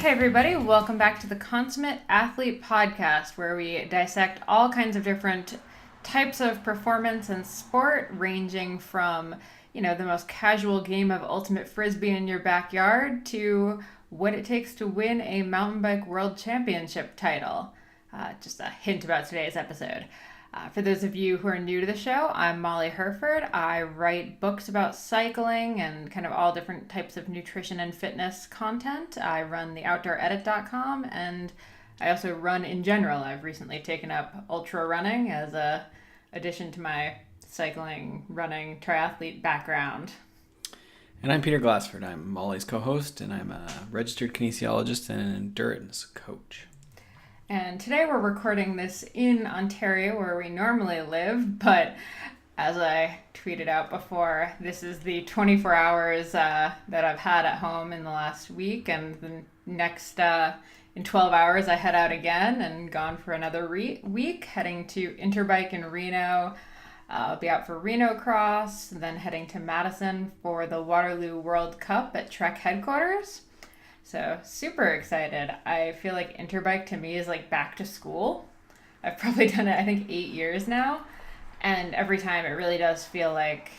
Hey everybody, welcome back to the Consummate Athlete Podcast, where we dissect all kinds of different types of performance and sport, ranging from, the most casual game of ultimate frisbee in your backyard to what it takes to win a mountain bike world championship title. Just a hint about today's episode. For those of you who are new to the show, I'm Molly Herford. I write books about cycling and kind of all different types of nutrition and fitness content. I run the OutdoorEdit.com, and I also run in general. I've recently taken up ultra running as a addition to my cycling, running, triathlete background. And I'm Peter Glassford. I'm Molly's co-host, and I'm a registered kinesiologist and an endurance coach. And today we're recording this in Ontario, where we normally live, but as I tweeted out before, this is the 24 hours that I've had at home in the last week, and the next, in 12 hours, I head out again and gone for another week, heading to Interbike in Reno. I'll be out for Reno Cross, then heading to Madison for the Waterloo World Cup at Trek headquarters. So super excited. I feel like Interbike to me is like back to school. I've probably done it, I think, 8 years now. And every time it really does feel like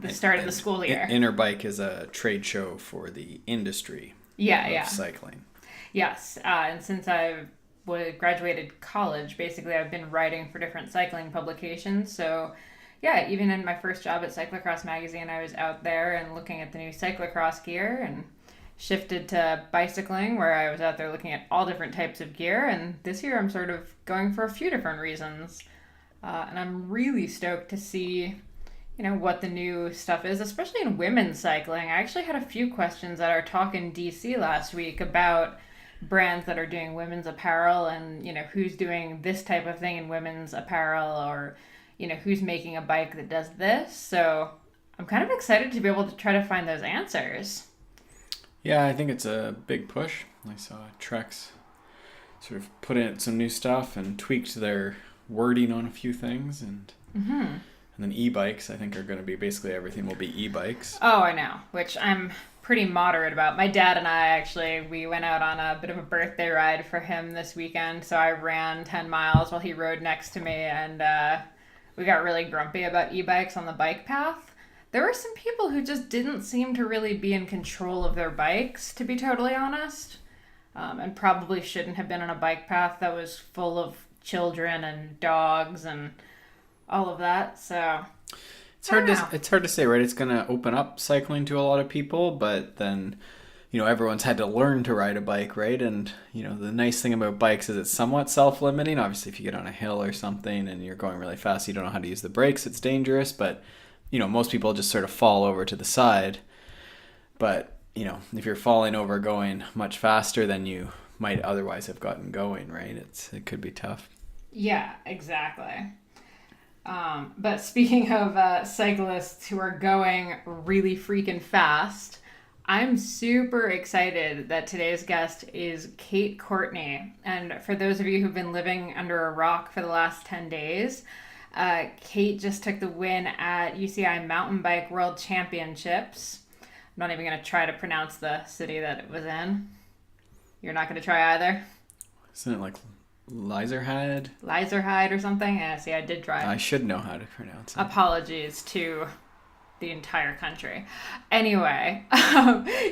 the start of the school year. Interbike is a trade show for the industry of cycling. Yes. And since I graduated college, basically I've been writing for different cycling publications. So yeah, even in my first job at Cyclocross Magazine, I was out there and looking at the new cyclocross gear, and shifted to bicycling, where I was out there looking at all different types of gear. And this year I'm sort of going for a few different reasons. And I'm really stoked to see, what the new stuff is, especially in women's cycling. I actually had a few questions at our talk in DC last week about brands that are doing women's apparel and, who's doing this type of thing in women's apparel, or, who's making a bike that does this. So I'm kind of excited to be able to try to find those answers. Yeah, I think it's a big push. I saw Trek's sort of put in some new stuff and tweaked their wording on a few things. And then e-bikes, I think, are going to be basically everything will be e-bikes. Oh, I know, which I'm pretty moderate about. My dad and I we went out on a bit of a birthday ride for him this weekend. So I ran 10 miles while he rode next to me, and we got really grumpy about e-bikes on the bike path. There were some people who just didn't seem to really be in control of their bikes, to be totally honest, and probably shouldn't have been on a bike path that was full of children and dogs and all of that. So it's hard to say, right? It's going to open up cycling to a lot of people, but then, everyone's had to learn to ride a bike, right? And, the nice thing about bikes is it's somewhat self-limiting. Obviously, if you get on a hill or something and you're going really fast, you don't know how to use the brakes, it's dangerous, but most people just sort of fall over to the side. But, if you're falling over going much faster than you might otherwise have gotten going, right? It could be tough. Yeah, exactly. But speaking of cyclists who are going really freaking fast, I'm super excited that today's guest is Courtney. And for those of you who've been living under a rock for the last 10 days, Kate just took the win at UCI Mountain Bike World Championships. I'm not even going to try to pronounce the city that it was in. You're not going to try either? Isn't it like Lizerhead? Lizerhead or something? Yeah, see, I did try. I should know how to pronounce it. Apologies to the entire country. Anyway,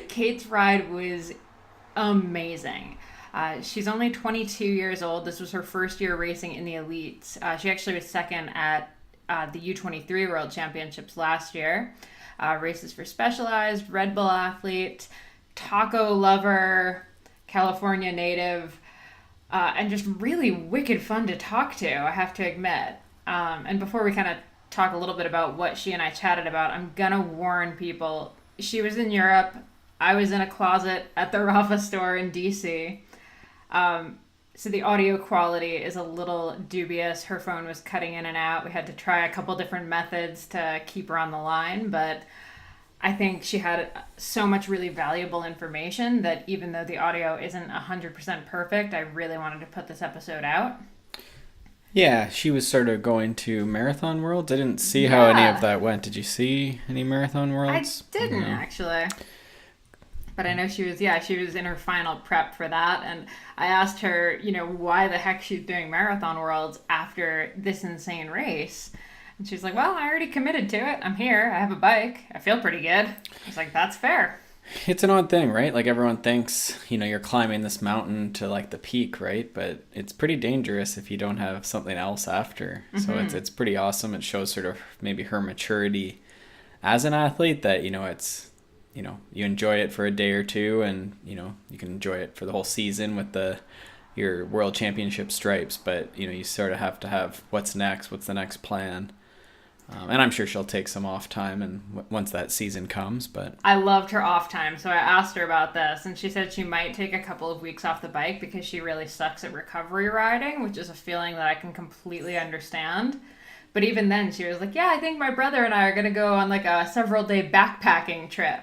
Kate's ride was amazing. She's only 22 years old. This was her first year racing in the elites. She actually was second at the U23 World Championships last year. Races for Specialized, Red Bull athlete, taco lover, California native, and just really wicked fun to talk to, I have to admit. And before we kind of talk a little bit about what she and I chatted about, I'm going to warn people. She was in Europe. I was in a closet at the Rafa store in DC. So the audio quality is a little dubious. Her phone was cutting in and out. We had to try a couple different methods to keep her on the line, but I think she had so much really valuable information that even though the audio isn't 100% perfect, I really wanted to put this episode out. Yeah, she was sort of going to Marathon Worlds. I didn't see how any of that went. Did you see any Marathon Worlds? I didn't, actually. But I know she was in her final prep for that. And I asked her, why the heck she's doing Marathon Worlds after this insane race. And she's like, well, I already committed to it. I'm here. I have a bike. I feel pretty good. I was like, that's fair. It's an odd thing, right? Like everyone thinks, you're climbing this mountain to like the peak, right? But it's pretty dangerous if you don't have something else after. Mm-hmm. So it's pretty awesome. It shows sort of maybe her maturity as an athlete that, it's, you enjoy it for a day or two and, you can enjoy it for the whole season with your world championship stripes. But, you sort of have to have what's next, what's the next plan. And I'm sure she'll take some off time and once that season comes. But I loved her off time, so I asked her about this, and she said she might take a couple of weeks off the bike because she really sucks at recovery riding, which is a feeling that I can completely understand. But even then, she was like, yeah, I think my brother and I are going to go on like a several-day backpacking trip.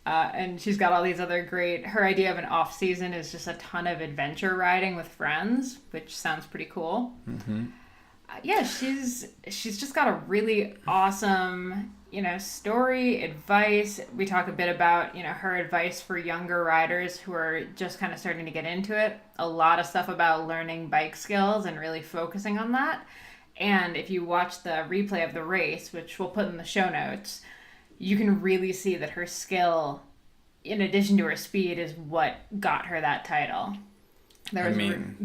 And she's got all these other her idea of an off season is just a ton of adventure riding with friends, which sounds pretty cool. Mm-hmm. Yeah, she's just got a really awesome, story, advice. We talk a bit about, her advice for younger riders who are just kind of starting to get into it. A lot of stuff about learning bike skills and really focusing on that. And if you watch the replay of the race, which we'll put in the show notes, you can really see that her skill, in addition to her speed, is what got her that title.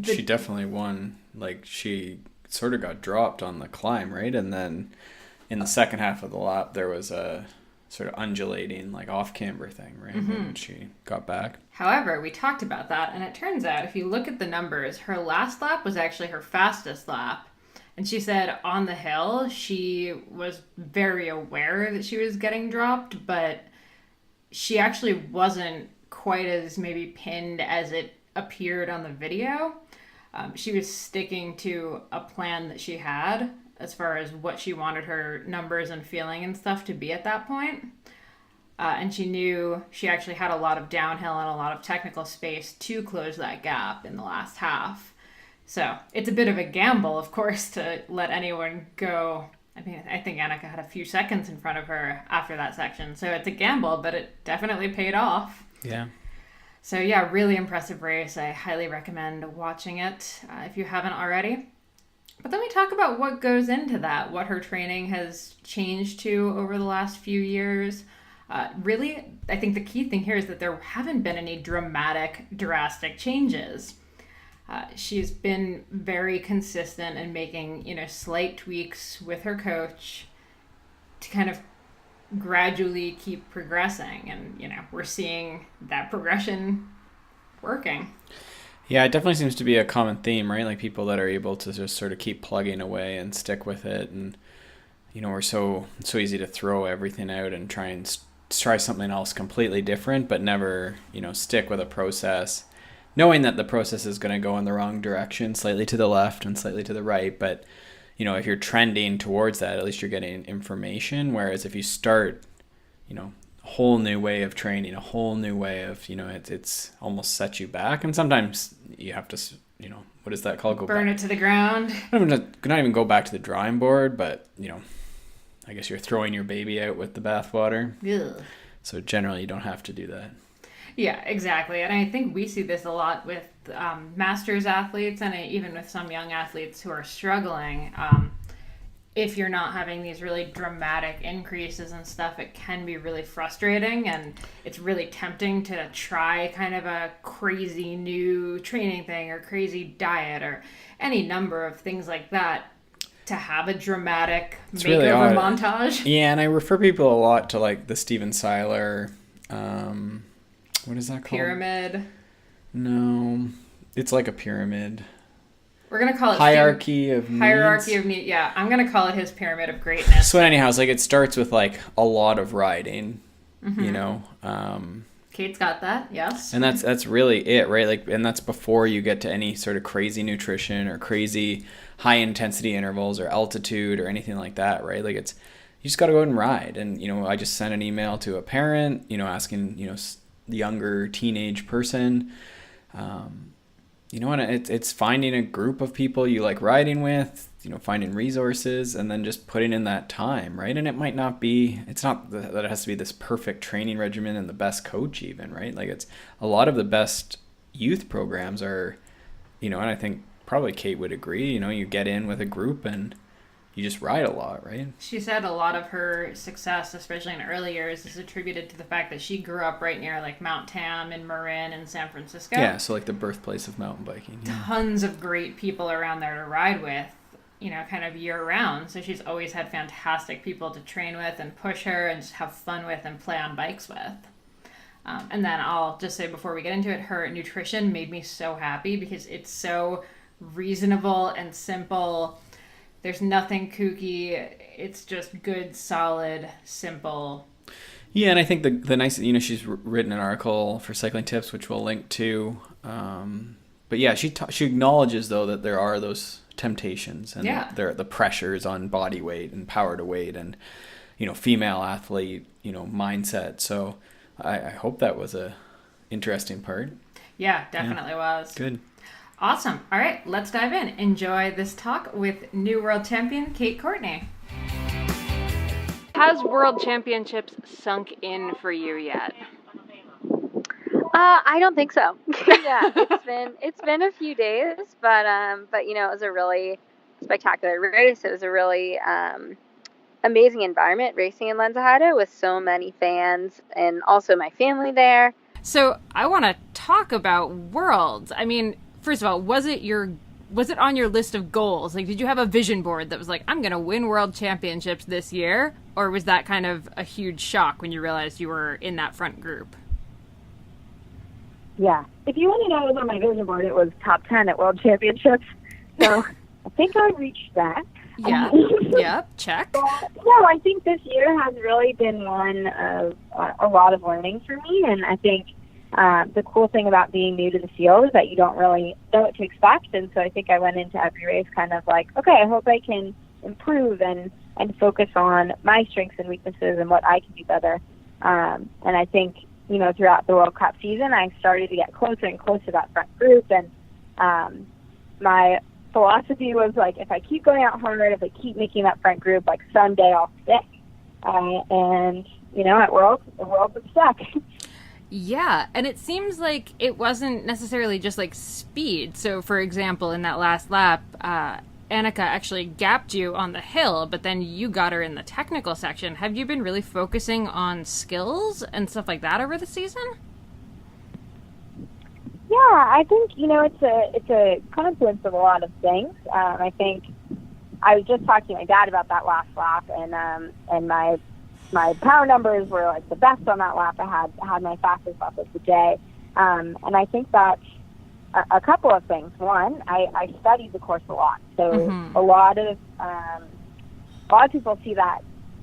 She definitely won. Like, she sort of got dropped on the climb, right? And then in the second half of the lap, there was a sort of undulating, like, off-camber thing, right? Mm-hmm. And she got back. However, we talked about that, and it turns out, if you look at the numbers, her last lap was actually her fastest lap. And she said on the hill, she was very aware that she was getting dropped, but she actually wasn't quite as maybe pinned as it appeared on the video. She was sticking to a plan that she had as far as what she wanted her numbers and feeling and stuff to be at that point. And she knew she actually had a lot of downhill and a lot of technical space to close that gap in the last half. So it's a bit of a gamble, of course, to let anyone go. I think Annika had a few seconds in front of her after that section. So it's a gamble, but it definitely paid off. Yeah. So yeah, really impressive race. I highly recommend watching it if you haven't already. But then we talk about what goes into that, what her training has changed to over the last few years. Really, I think the key thing here is that there haven't been any drastic changes. She's been very consistent in making, slight tweaks with her coach to kind of gradually keep progressing. And, we're seeing that progression working. Yeah, it definitely seems to be a common theme, right? Like people that are able to just sort of keep plugging away and stick with it. And, we're so easy to throw everything out and try something else completely different, but never, stick with a process, knowing that the process is going to go in the wrong direction, slightly to the left and slightly to the right. But, if you're trending towards that, at least you're getting information. Whereas if you start, a whole new way of training, a whole new way of, it's almost set you back. And sometimes you have to, what is that called? Burn it to the ground. Not even go back to the drawing board, but, I guess you're throwing your baby out with the bathwater. Ugh. So generally you don't have to do that. Yeah, exactly. And I think we see this a lot with masters athletes and even with some young athletes who are struggling. If you're not having these really dramatic increases and stuff, it can be really frustrating, and it's really tempting to try kind of a crazy new training thing or crazy diet or any number of things like that to have a dramatic makeover really montage. Yeah, and I refer people a lot to like the Steven Seiler, what is that called? Pyramid. No, it's like a pyramid. We're going to call it Hierarchy of Needs. Yeah, I'm going to call it his Pyramid of Greatness. So anyhow, it's like it starts with like a lot of riding, mm-hmm. Kate's got that, yes. And that's really it, right? Like, and that's before you get to any sort of crazy nutrition or crazy high intensity intervals or altitude or anything like that, right? Like you just got to go out and ride. And, I just sent an email to a parent, asking, the younger teenage person, you know what, it's finding a group of people you like riding with, finding resources, and then just putting in that time, right? And it's not that it has to be this perfect training regimen and the best coach even, right? Like, it's a lot of the best youth programs are, and I think probably Kate would agree, you get in with a group and you just ride a lot, right? She said a lot of her success, especially in early years, is attributed to the fact that she grew up right near like Mount Tam and Marin in San Francisco. Yeah, so like the birthplace of mountain biking. Yeah. Tons of great people around there to ride with, kind of year round. So she's always had fantastic people to train with and push her and just have fun with and play on bikes with. And then I'll just say before we get into it, her nutrition made me so happy because it's so reasonable and simple. There's nothing kooky. It's just good, solid, simple. Yeah, and I think the nice, she's written an article for Cycling Tips, which we'll link to. But yeah, she acknowledges, though, that there are those temptations and there are the pressures on body weight and power to weight and, female athlete, mindset. So I hope that was a interesting part. Yeah, definitely was. Good. Awesome. All right, let's dive in. Enjoy this talk with new world champion Kate Courtney. Has World Championships sunk in for you yet? I don't think so. Yeah, it's been a few days, but it was a really spectacular race. It was a really amazing environment racing in Lenzerheide with so many fans and also my family there. So I want to talk about Worlds. I mean, first of all, was it on your list of goals? Like, did you have a vision board that was like, I'm going to win World Championships this year? Or was that kind of a huge shock when you realized you were in that front group? Yeah. If you want to know what was on my vision board, it was top 10 at World Championships. So I think I reached that. Yeah. Yep. Check. But, no, I think this year has really been one of a lot of learning for me. And I think the cool thing about being new to the field is that you don't really know what to expect. And so I think I went into every race kind of like, okay, I hope I can improve and focus on my strengths and weaknesses and what I can do better. And I think, throughout the World Cup season, I started to get closer and closer to that front group. And my philosophy was like, if I keep going out hard, if I keep making that front group, like someday I'll stick. And, at World, the World was stuck. Yeah, and it seems like it wasn't necessarily just like speed. So, for example, in that last lap, Annika actually gapped you on the hill, but then you got her in the technical section. Have you been really focusing on skills and stuff like that over the season? Yeah, I think, it's a confluence of a lot of things. I think I was just talking to my dad about that last lap, and my power numbers were like the best on that lap. I had my fastest lap of the day. And I think that's a couple of things. One, I studied the course a lot. So a lot of people see that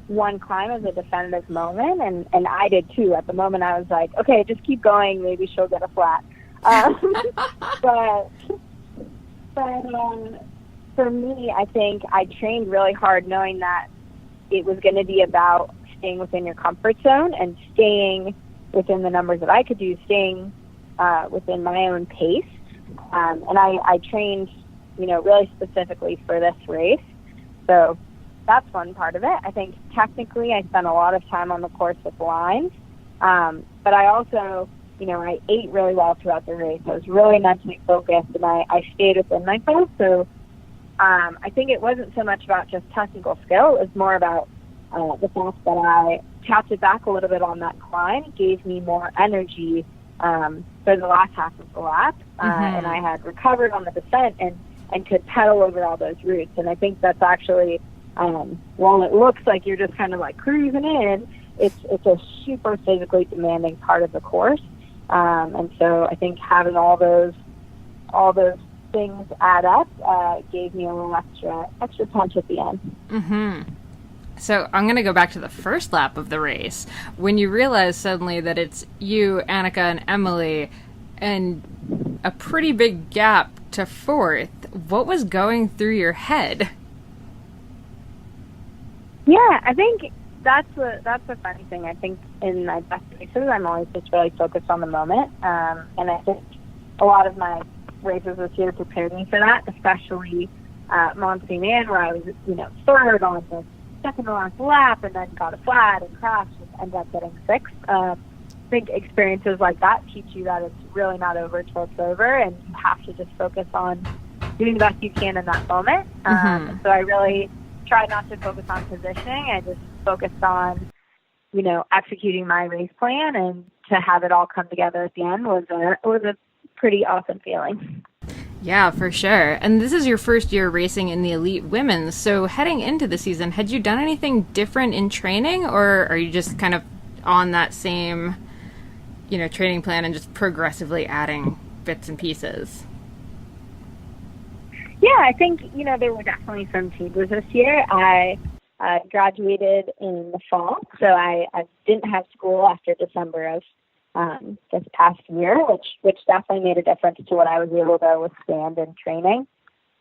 one climb as a definitive moment, and I did too. At the moment I was like, okay, just keep going, maybe she'll get a flat. But for me, I think I trained really hard knowing that it was going to be about staying within your comfort zone and staying within the numbers that I could do, staying within my own pace. And I trained, really specifically for this race. So that's one part of it. I think technically I spent a lot of time on the course with lines. But I also, I ate really well throughout the race. I was really mentally focused, and I stayed within myself. So I think it wasn't so much about just technical skill. It was more about the fact that I tapped it back a little bit on that climb. It gave me more energy for the last half of the lap. And I had recovered on the descent and could pedal over all those routes. And I think that's actually, while it looks like you're just kind of like cruising in, it's a super physically demanding part of the course. And so I think having all those things add up gave me a little extra punch at the end. So I'm going to go back to the first lap of the race. When you realize suddenly that it's you, Annika, and Emily, and a pretty big gap to fourth, what was going through your head? Yeah, I think that's the funny thing. I think in my best races, I'm always just really focused on the moment. And I think a lot of my races this year prepared me for that, especially Mont Saint Anne, where I was, third on the second to last lap, and then got a flat and crashed and ended up getting sixth. I think experiences like that teach you that it's really not over till it's over, and you have to just focus on doing the best you can in that moment. So I really tried not to focus on positioning. I just focused on, executing my race plan, and to have it all come together at the end was a pretty awesome feeling. Yeah, for sure. And this is your first year racing in the elite women's. So heading into the season, had you done anything different in training, or are you just kind of on that same, training plan and just progressively adding bits and pieces? Yeah, I think, there were definitely some changes this year. I graduated in the fall, so I didn't have school after December of this past year, which definitely made a difference to what I was able to withstand in training.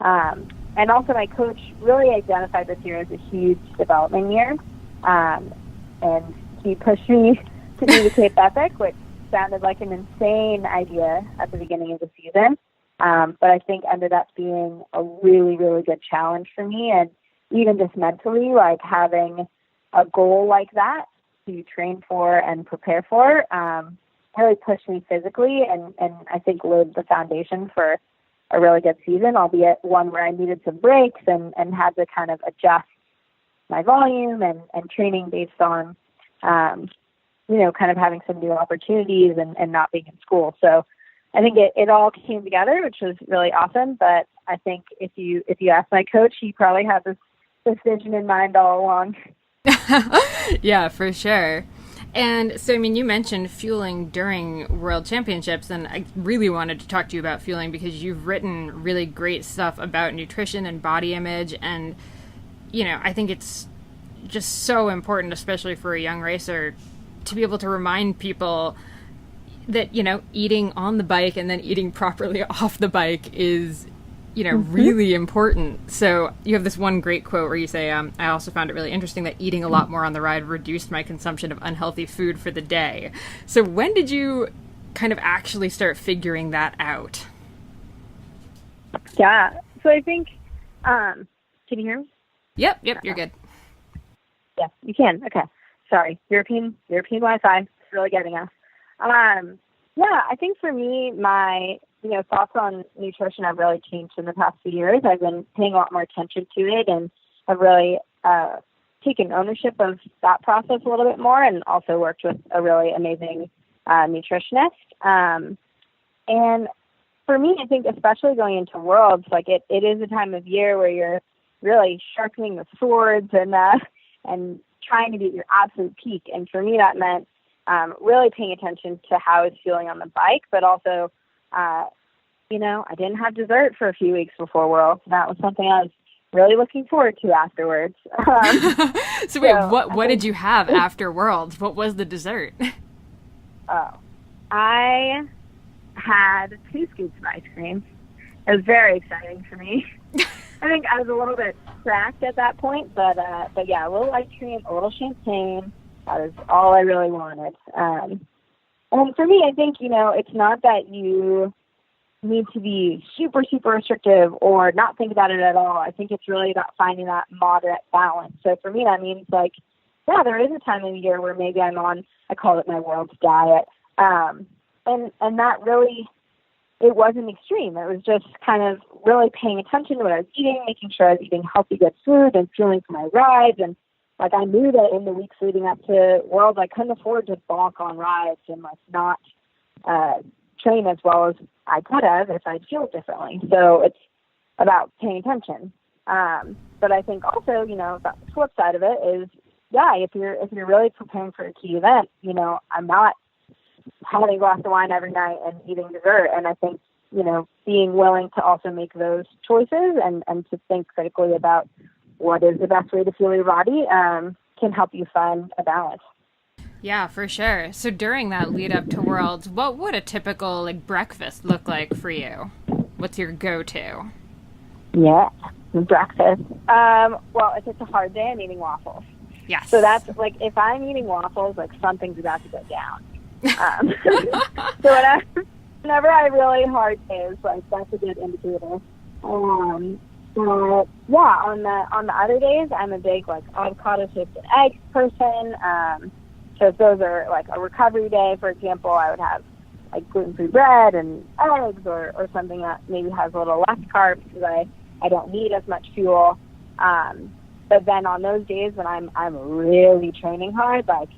And also my coach really identified this year as a huge development year. And he pushed me to do the Cape Epic, which sounded like an insane idea at the beginning of the season. But I think ended up being a really, really good challenge for me. And even just mentally, like having a goal like that to train for and prepare for, really pushed me physically, and I think laid the foundation for a really good season, albeit one where I needed some breaks and had to kind of adjust my volume and training based on, kind of having some new opportunities and not being in school. So I think it all came together, which was really awesome. But I think if you ask my coach, he probably had this vision in mind all along. Yeah, for sure. And so, you mentioned fueling during World Championships, and I really wanted to talk to you about fueling because you've written really great stuff about nutrition and body image. And, I think it's just so important, especially for a young racer, to be able to remind people that, eating on the bike and then eating properly off the bike is, really important. So you have this one great quote where you say, I also found it really interesting that eating a lot more on the ride reduced my consumption of unhealthy food for the day. So when did you kind of actually start figuring that out? Yeah. So I think, can you hear me? Yep, you're good. Yeah, you can. Okay. Sorry. European Wi-Fi is really getting us. Yeah, I think for me, my thoughts on nutrition have really changed in the past few years. I've been paying a lot more attention to it, and have really taken ownership of that process a little bit more, and also worked with a really amazing nutritionist. And for me, I think especially going into Worlds, like it is a time of year where you're really sharpening the swords and trying to be at your absolute peak. And for me, that meant really paying attention to how I was feeling on the bike, but also, I didn't have dessert for a few weeks before Worlds. That was something I was really looking forward to afterwards. So wait, what did you have after Worlds? What was the dessert? Oh, I had 2 scoops of ice cream. It was very exciting for me. I think I was a little bit cracked at that point, but yeah, a little ice cream, a little champagne. That is all I really wanted. And for me, I think, it's not that you need to be super, super restrictive or not think about it at all. I think it's really about finding that moderate balance. So for me, that means there is a time of the year where maybe I'm on, I call it my World's diet. And that really, it wasn't extreme. It was just kind of really paying attention to what I was eating, making sure I was eating healthy, good food and fueling for my rides. And I knew that in the weeks leading up to Worlds, I couldn't afford to bonk on rides and not train as well as I could have if I'd fueled differently. So it's about paying attention. But I think also, the flip side of it is, if you're really preparing for a key event, I'm not having a glass of wine every night and eating dessert. And I think, being willing to also make those choices and to think critically about what is the best way to fuel your body can help you find a balance. Yeah, for sure. So during that lead up to Worlds, what would a typical breakfast look like for you? What's your go-to? Yeah, breakfast. Well, if it's a hard day, I'm eating waffles. Yes. So that's if I'm eating waffles, something's about to go down. So whenever I have really hard days, like that's a good indicator. But yeah, on the other days, I'm a big like avocado toast and eggs person. So if those are like a recovery day, for example, I would have like gluten-free bread and eggs, or something that maybe has a little less carbs because I don't need as much fuel. But then on those days when I'm really training hard, like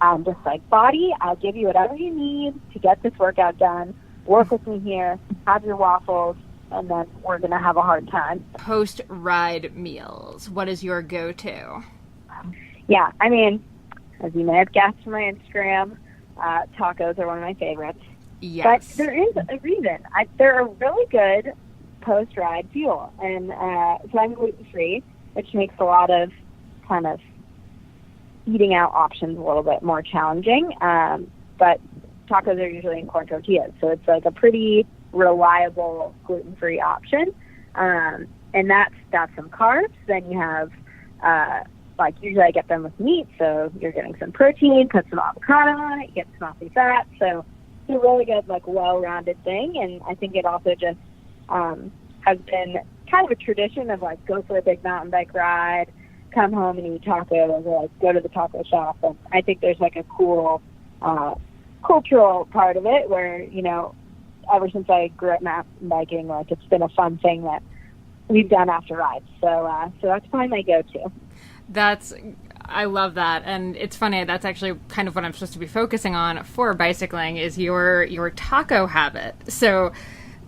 I'm just like, body, I'll give you whatever you need to get this workout done. Work with me here, have your waffles, and then we're going to have a hard time. Post-ride meals, what is your go-to? Yeah, I mean, as you may have guessed from my Instagram, tacos are one of my favorites. Yes. But there is a reason. They're a really good post-ride fuel. And so I'm gluten-free, which makes a lot of kind of eating out options a little bit more challenging. But tacos are usually in corn tortillas, so it's like a pretty reliable gluten-free option. And that's some carbs. Then you have, like usually I get them with meat, so you're getting some protein, put some avocado on it, you get some healthy fat. So it's a really good, like, well-rounded thing. And I think it also just has been kind of a tradition of, like, go for a big mountain bike ride, come home and eat tacos, or, like, go to the taco shop. And I think there's, like, a cool cultural part of it where, you know, ever since I grew up mountain biking, like, it's been a fun thing that we've done after rides. So that's probably my go-to. I love that. And it's funny, that's actually kind of what I'm supposed to be focusing on for bicycling is your taco habit. So,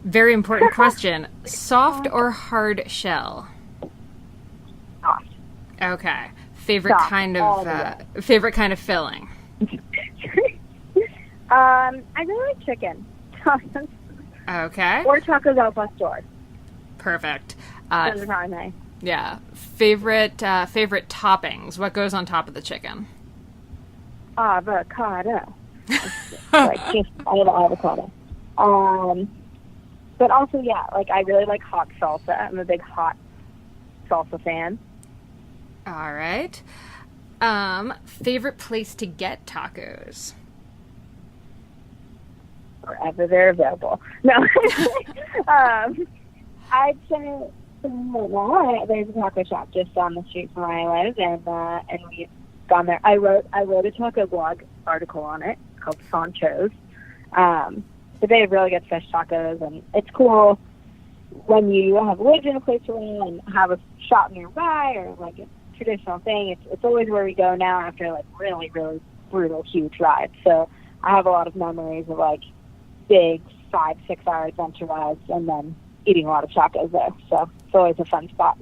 very important question. Soft or hard shell? Soft. Okay. Favorite Soft, kind of filling? I really like chicken. Okay. Or tacos al pastor. Perfect. Those are probably nice. Yeah. Favorite toppings. What goes on top of the chicken? Avocado. Like, just I love avocado. But also, yeah, like I really like hot salsa. I'm a big hot salsa fan. All right. Favorite place to get tacos? Wherever they're available. No. I'd say there's a taco shop just down the street from where I live, and we've gone there. I wrote a taco blog article on it called Sancho's. But they have really good fish tacos, and it's cool when you have lived in a place for and have a shop nearby or like a traditional thing. It's always where we go now after like really, really brutal, huge rides. So I have a lot of memories of like big 5-6 hour adventure rides and then eating a lot of tacos there. So it's always a fun spot.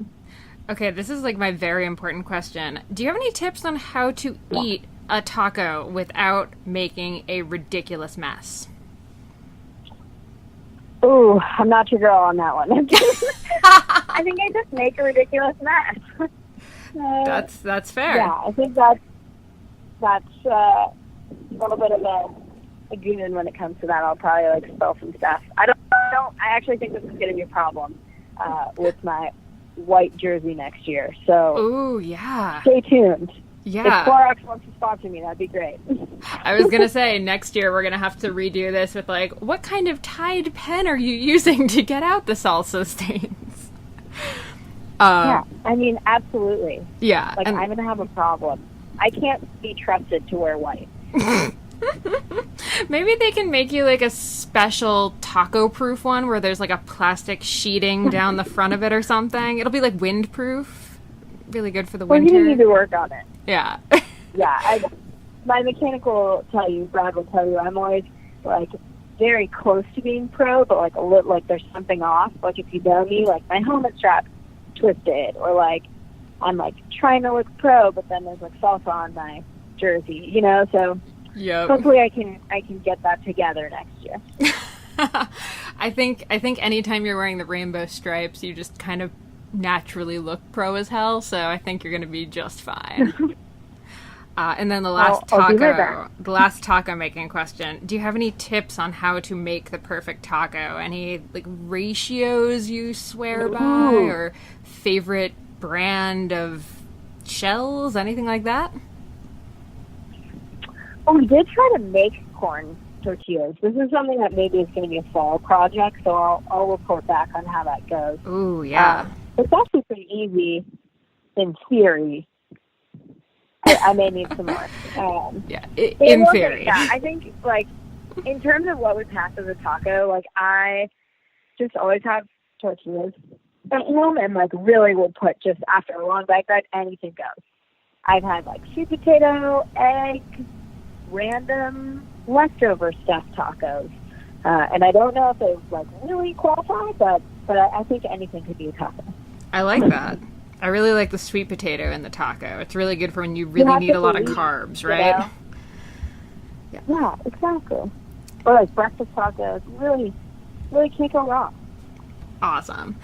Okay, this is like my very important question. Do you have any tips on how to eat a taco without making a ridiculous mess? Ooh, I'm not your girl on that one. I think I just make a ridiculous mess. That's fair. Yeah, I think that's a little bit of a goon when it comes to that. I'll probably like spill some stuff. I actually think this is going to be a problem with my white jersey next year. So, ooh, yeah. Stay tuned. Yeah. If Clorox wants to sponsor me, that'd be great. I was going to say, next year we're going to have to redo this with, like, what kind of Tide pen are you using to get out the salsa stains? Yeah, I mean, absolutely. Yeah. Like, I'm going to have a problem. I can't be trusted to wear white. Maybe they can make you, like, a special taco-proof one where there's, like, a plastic sheeting down the front of it or something. It'll be, like, wind-proof. Really good for the winter. We're going to need to work on it. Yeah. Yeah, my mechanic will tell you, Brad will tell you, I'm always, like, very close to being pro, but, like, a little, like, there's something off. Like, if you know me, like, my helmet strap's twisted, or, like, I'm, like, trying to look pro, but then there's, like, salsa on my jersey, you know? So yep. Hopefully I can get that together next year. I think anytime you're wearing the rainbow stripes, you just kind of naturally look pro as hell, so I think you're going to be just fine. And then the last taco making question. Do you have any tips on how to make the perfect taco? Any like ratios you swear by, or favorite brand of shells, anything like that? Oh, we did try to make corn tortillas. This is something that maybe is going to be a fall project, so I'll report back on how that goes. Ooh, yeah. It's actually pretty easy in theory. I may need some more. In theory. Yeah, I think, like, in terms of what would pass as a taco, like, I just always have tortillas at home and, like, really will put just after a long bike ride, anything goes. I've had, like, sweet potato, egg, random leftover stuffed tacos. And I don't know if they, like, really qualify, but I think anything could be a taco. I like that. I really like the sweet potato in the taco. It's really good for when you really need a lot of carbs, right? Yeah, exactly. Or like breakfast tacos. Really, really can't go wrong. Awesome.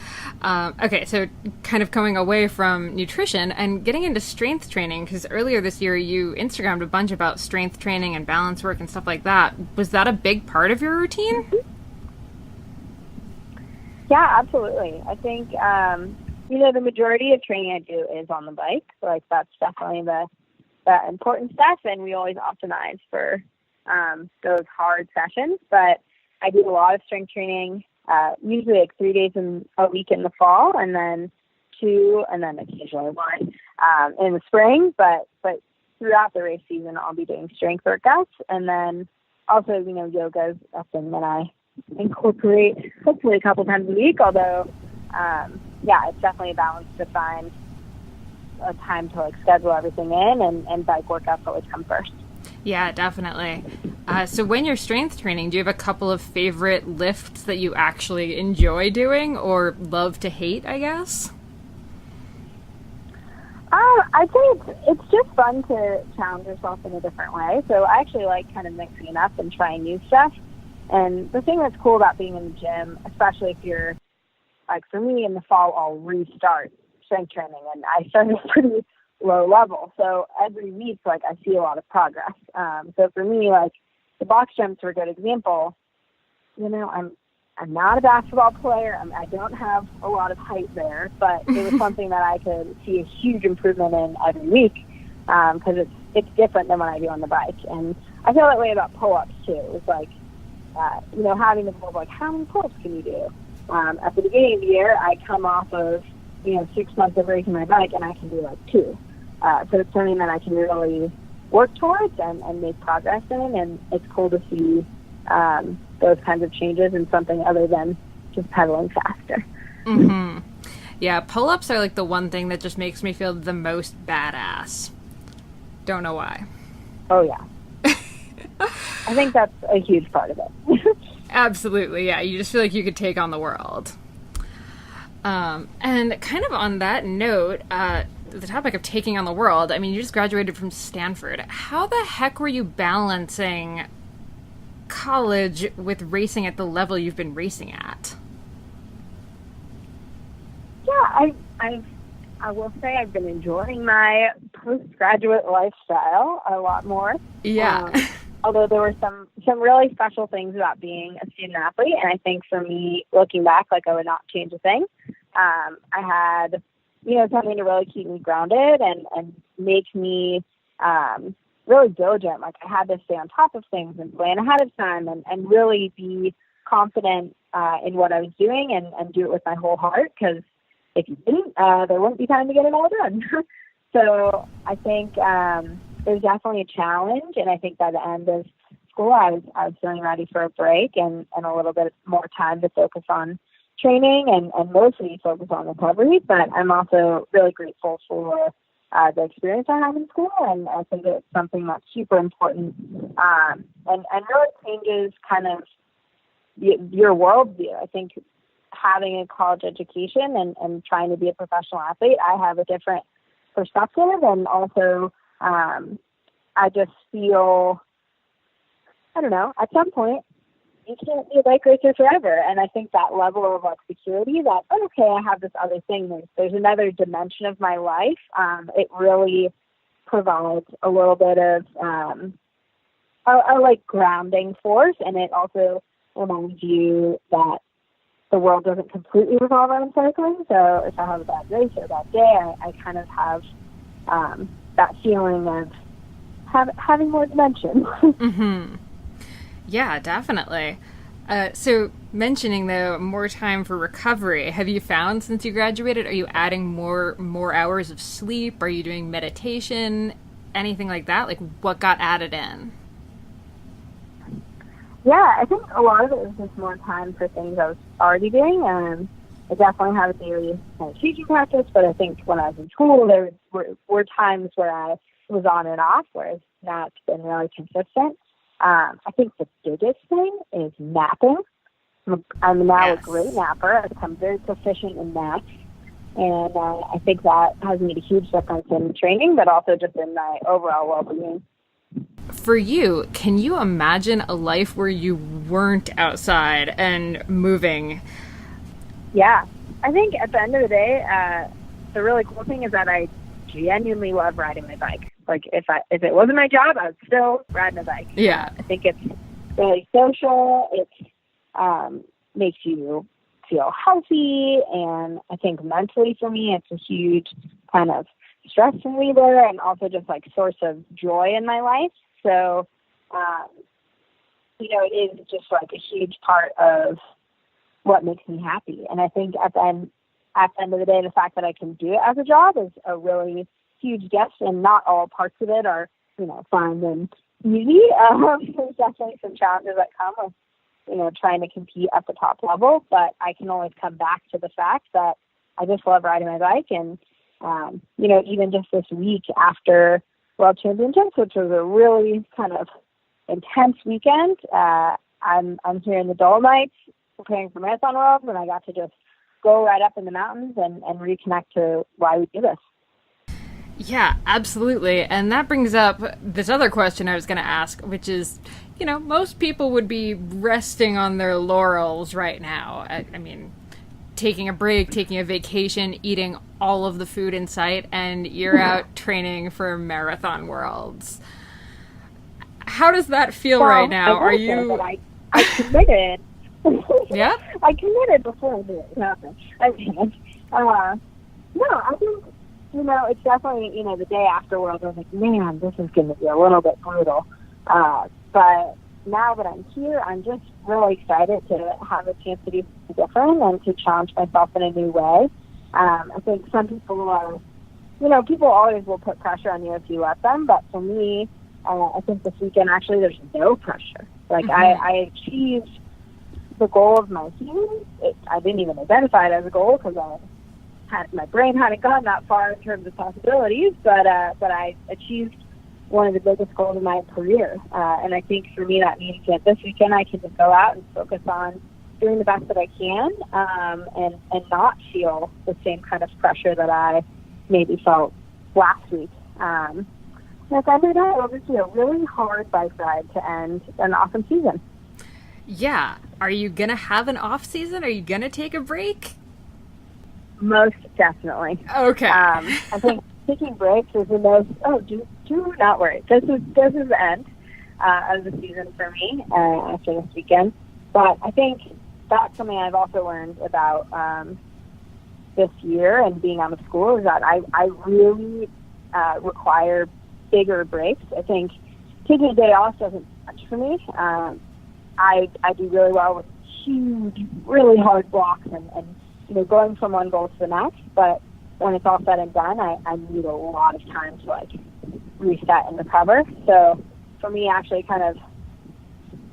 Okay, so kind of coming away from nutrition and getting into strength training, because earlier this year you Instagrammed a bunch about strength training and balance work and stuff like that. Was that a big part of your routine? Yeah, absolutely. I think, the majority of training I do is on the bike. So, like, that's definitely the important stuff, and we always optimize for those hard sessions. But I do a lot of strength training, usually like 3 days a week in the fall, and then 2, and then occasionally 1 in the spring. But throughout the race season, I'll be doing strength workouts, and then also, yoga is a thing that I incorporate hopefully a couple times a week, although it's definitely a balance to find a time to, like, schedule everything in, and bike workouts always come first. Yeah, definitely. So when you're strength training, do you have a couple of favorite lifts that you actually enjoy doing or love to hate, I guess? I'd say it's just fun to challenge yourself in a different way. So I actually like kind of mixing it up and trying new stuff. And the thing that's cool about being in the gym, especially if you're, like, for me in the fall, I'll restart strength training, and I started pretty low level. So every week, like, I see a lot of progress. So for me, like, the box jumps are a good example. I'm not a basketball player. I don't have a lot of height there, but it was something that I could see a huge improvement in every week because it's different than what I do on the bike. And I feel that way about pull-ups too. It's like, having the goal of, like, how many pull-ups can you do? At the beginning of the year, I come off of, 6 months of racing my bike, and I can do, like, 2. So it's something that I can really work towards and make progress in, and it's cool to see those kinds of changes in something other than just pedaling faster. Mm-hmm. Yeah, pull-ups are, like, the one thing that just makes me feel the most badass. Don't know why. Oh, yeah. I think that's a huge part of it. Absolutely, yeah. You just feel like you could take on the world. And kind of on that note, the topic of taking on the world, I mean, you just graduated from Stanford. How the heck were you balancing college with racing at the level you've been racing at? Yeah, I will say I've been enjoying my postgraduate lifestyle a lot more. Yeah. Although there were some really special things about being a student athlete, and I think for me, looking back, like, I would not change a thing. I had, something to really keep me grounded and make me really diligent. Like, I had to stay on top of things and plan ahead of time and really be confident in what I was doing and do it with my whole heart, because if you didn't, there wouldn't be time to get it all done. So I think it was definitely a challenge, and I think by the end of school, I was feeling ready for a break and a little bit more time to focus on training and mostly focus on recovery. But I'm also really grateful for the experience I have in school, and I think it's something that's super important and really changes kind of your worldview. I think having a college education and trying to be a professional athlete, I have a different perspective, and also I just feel, I don't know, at some point you can't be a bike racer forever, and I think that level of, like, security that, okay, I have this other thing, there's another dimension of my life, it really provides a little bit of a like grounding force, and it also reminds you that the world doesn't completely revolve around cycling. So if I have a bad race or a bad day, I kind of have that feeling of having more dimension. Mm-hmm. Yeah, definitely. So mentioning though more time for recovery, have you found since you graduated, are you adding more hours of sleep? Are you doing meditation? Anything like that? Like what got added in? Yeah, I think a lot of it was just more time for things I was already doing. I definitely have a daily teaching practice, but I think when I was in school, there were times where I was on and off, whereas now it's been really consistent. I think the biggest thing is napping. I'm now a great napper. I've become very proficient in naps. And I think that has made a huge difference in training, but also just in my overall well-being. For you, can you imagine a life where you weren't outside and moving? Yeah. I think at the end of the day, the really cool thing is that I genuinely love riding my bike. Like if it wasn't my job, I would still ride my bike. Yeah. I think it's really social. It makes you feel healthy, and I think mentally for me, it's a huge kind of stress reliever and also just like source of joy in my life. So, it is just like a huge part of what makes me happy. And I think at the end of the day, the fact that I can do it as a job is a really huge gift, and not all parts of it are, fun and easy. There's definitely some challenges that come with, trying to compete at the top level, but I can always come back to the fact that I just love riding my bike. And, even just this week after World Championships, which was a really kind of intense weekend, I'm here in the Dolomites preparing for Marathon World, and I got to just go right up in the mountains and reconnect to why we do this. Yeah, absolutely. And that brings up this other question I was going to ask, which is, most people would be resting on their laurels right now. I mean, taking a break, taking a vacation, eating all of the food in sight, and you're out training for Marathon Worlds. How does that feel right now? Are you... I committed. Yeah? I committed before I did it. No, I can't. No, I think, it's definitely, the day after World, I was like, man, this is going to be a little bit brutal. But now that I'm here, I'm just really excited to have a chance to do something different and to challenge myself in a new way. I think some people are, people always will put pressure on you if you let them. But for me, I think this weekend, actually, there's no pressure. Like, I achieved the goal of my season. I didn't even identify it as a goal because my brain hadn't gone that far in terms of possibilities, but I achieved one of the biggest goals of my career. And I think for me that means that this weekend I can just go out and focus on doing the best that I can, and not feel the same kind of pressure that I maybe felt last week. And at the end of the day, it'll just be a really hard bike ride to end an awesome season. Yeah. Are you going to have an off season? Are you going to take a break? Most definitely. Okay. I think taking breaks is the most. Do not worry. This is the end of the season for me after this weekend. But I think that's something I've also learned about this year and being out of school is that I really require bigger breaks. I think taking a day off doesn't much for me. I do really well with huge, really hard blocks and going from one goal to the next. But when it's all said and done, I need a lot of time to reset and recover. So for me, actually, kind of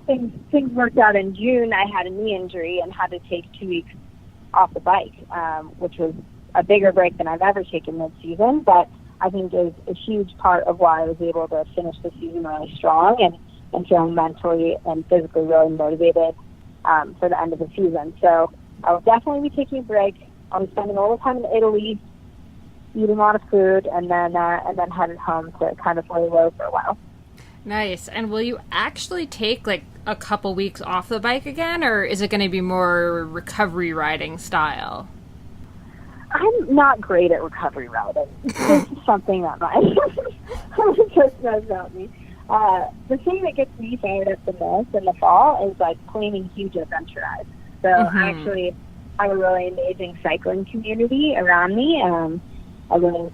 things worked out in June. I had a knee injury and had to take 2 weeks off the bike, which was a bigger break than I've ever taken mid-season. But I think is a huge part of why I was able to finish the season really strong and feeling mentally and physically really motivated for the end of the season. So I'll definitely be taking a break. I'll be spending a little time in Italy, eating a lot of food, and then headed home to kind of lay low for a while. Nice. And will you actually take a couple weeks off the bike again, or is it going to be more recovery riding style? I'm not great at recovery riding. This is something that my just knows about me. The thing that gets me fired up the most in the fall is planning huge adventure rides. So I actually have a really amazing cycling community around me. I live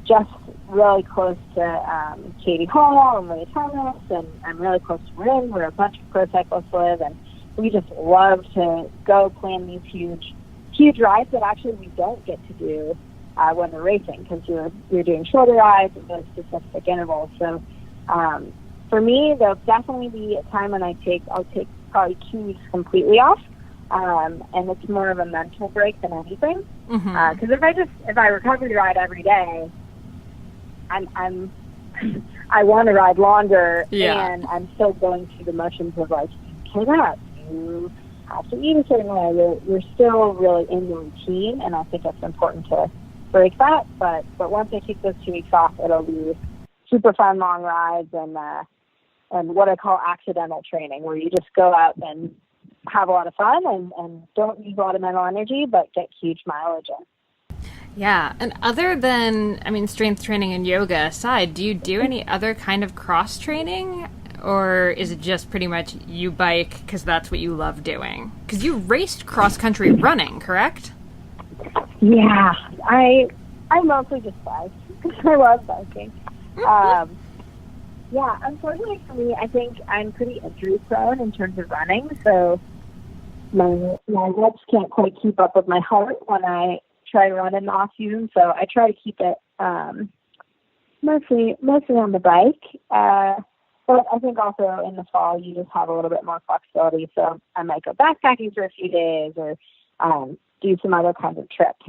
just really close to Katie Hall and Leah Thomas, and I'm really close to Rin, where a bunch of pro cyclists live, and we just love to go plan these huge rides that actually we don't get to do when we're racing, because you're doing shorter rides at those specific intervals. So for me, there'll definitely be a time when I'll take probably 2 weeks completely off, and it's more of a mental break than anything. Because if I recovery ride every day, I want to ride longer, and I'm still going through the motions of like, you cannot, you have to eat a certain way. You're still really in the routine, and I think it's important to break that. But once I take those 2 weeks off, it'll be super fun long rides and what I call accidental training, where you just go out and have a lot of fun and don't use a lot of mental energy, but get huge mileage in. Yeah, and other than, strength training and yoga aside, do you do any other kind of cross training? Or is it just pretty much you bike because that's what you love doing? Because you raced cross-country running, correct? Yeah, I mostly just bike because I love biking. Yeah, unfortunately for me, I think I'm pretty injury prone in terms of running, so my legs can't quite keep up with my heart when I try to run in the off season, so I try to keep it mostly on the bike. But I think also in the fall you just have a little bit more flexibility, so I might go backpacking for a few days or do some other kinds of trips.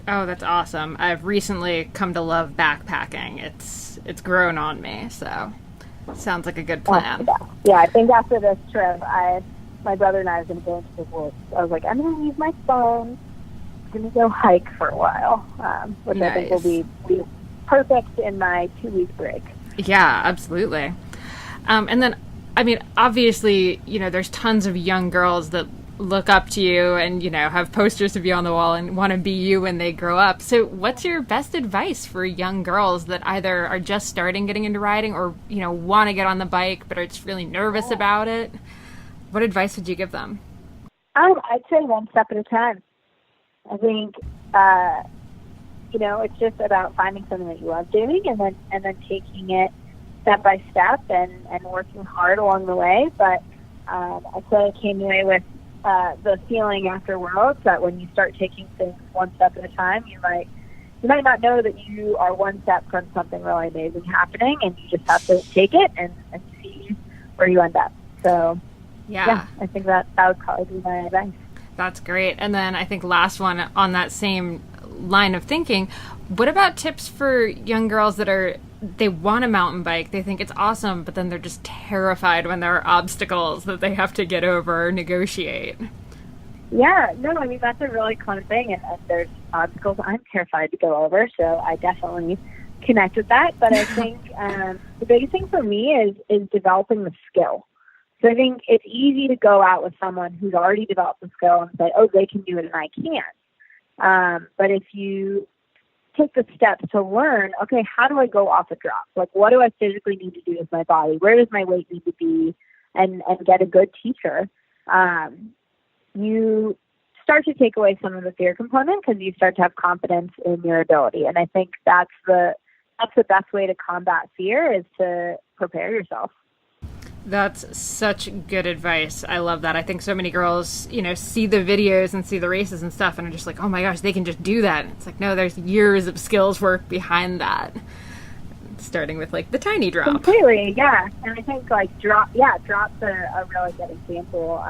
Oh, that's awesome. I've recently come to love backpacking. It's grown on me, so sounds like a good plan. Yeah, I think after this trip, my brother and I are going to go into the woods. I was like, I'm going to leave my phone. I'm going to go hike for a while, which nice. I think will be perfect in my 2-week break. Yeah, absolutely. And then, obviously, there's tons of young girls that look up to you and, have posters of you on the wall and want to be you when they grow up. So what's your best advice for young girls that either are just starting getting into riding or, want to get on the bike but are just really nervous about it? What advice would you give them? I'd say one step at a time. I think, it's just about finding something that you love doing and then taking it step by step and working hard along the way. But I sort of came away with the feeling after Worlds that when you start taking things one step at a time, you might not know that you are one step from something really amazing happening, and you just have to take it and see where you end up. So, yeah I think that would probably be my advice. That's great. And then I think last one on that same line of thinking, what about tips for young girls they want a mountain bike, they think it's awesome, but then they're just terrified when there are obstacles that they have to get over or negotiate? Yeah, no, that's a really common thing, and there's obstacles I'm terrified to go over, so I definitely connect with that. But I think the biggest thing for me is developing the skill. So I think it's easy to go out with someone who's already developed the skill and say, oh, they can do it and I can't. But if you take the steps to learn, okay, how do I go off a drop? Like, what do I physically need to do with my body? Where does my weight need to be? And get a good teacher. You start to take away some of the fear component because you start to have confidence in your ability. And I think that's the best way to combat fear, is to prepare yourself. That's such good advice. I love that. I think so many girls, see the videos and see the races and stuff and are just like, oh my gosh, they can just do that. It's like, no, there's years of skills work behind that. Starting with the tiny drop. Completely, yeah. And I think drop's a really good example.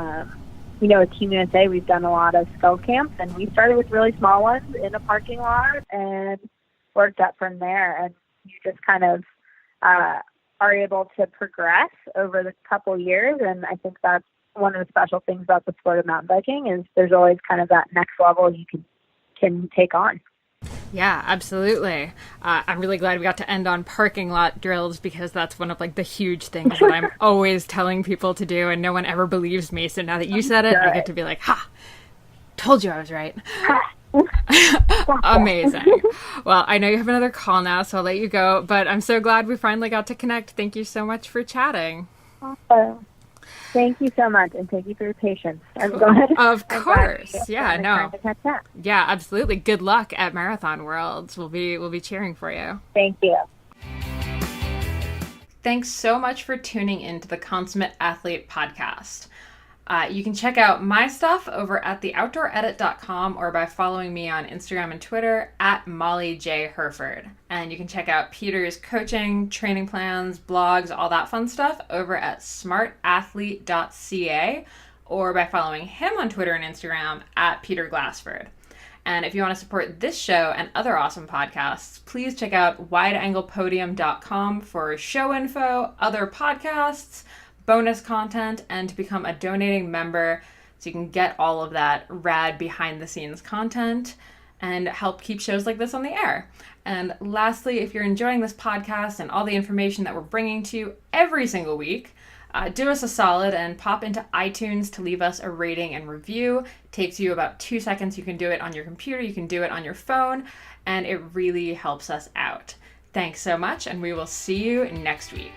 With Team USA, we've done a lot of skill camps, and we started with really small ones in a parking lot and worked up from there. And you just kind of are able to progress over the couple years, and I think that's one of the special things about the sport of mountain biking, is there's always kind of that next level you can take on. Yeah, absolutely. I'm really glad we got to end on parking lot drills, because that's one of the huge things that I'm always telling people to do, and no one ever believes me. So now that you said it, I get to be like, ha, told you I was right. Amazing. Well, I know you have another call now, so I'll let you go, but I'm so glad we finally got to connect. Thank you so much for chatting. Awesome. Thank you so much, and thank you for your patience. I'm glad. Of course. Yeah, no. To catch that. Yeah, absolutely. Good luck at Marathon Worlds. We'll be cheering for you. Thank you. Thanks so much for tuning into the Consummate Athlete podcast. You can check out my stuff over at theoutdooredit.com or by following me on Instagram and Twitter at Molly J. Herford. And you can check out Peter's coaching, training plans, blogs, all that fun stuff over at smartathlete.ca or by following him on Twitter and Instagram at Peter Glassford. And if you want to support this show and other awesome podcasts, please check out wideanglepodium.com for show info, other podcasts, bonus content, and to become a donating member so you can get all of that rad behind the scenes content and help keep shows like this on the air. And lastly, if you're enjoying this podcast and all the information that we're bringing to you every single week, do us a solid and pop into iTunes to leave us a rating and review. It takes you about 2 seconds. You can do it on your computer, you can do it on your phone, and it really helps us out. Thanks so much, and we will see you next week.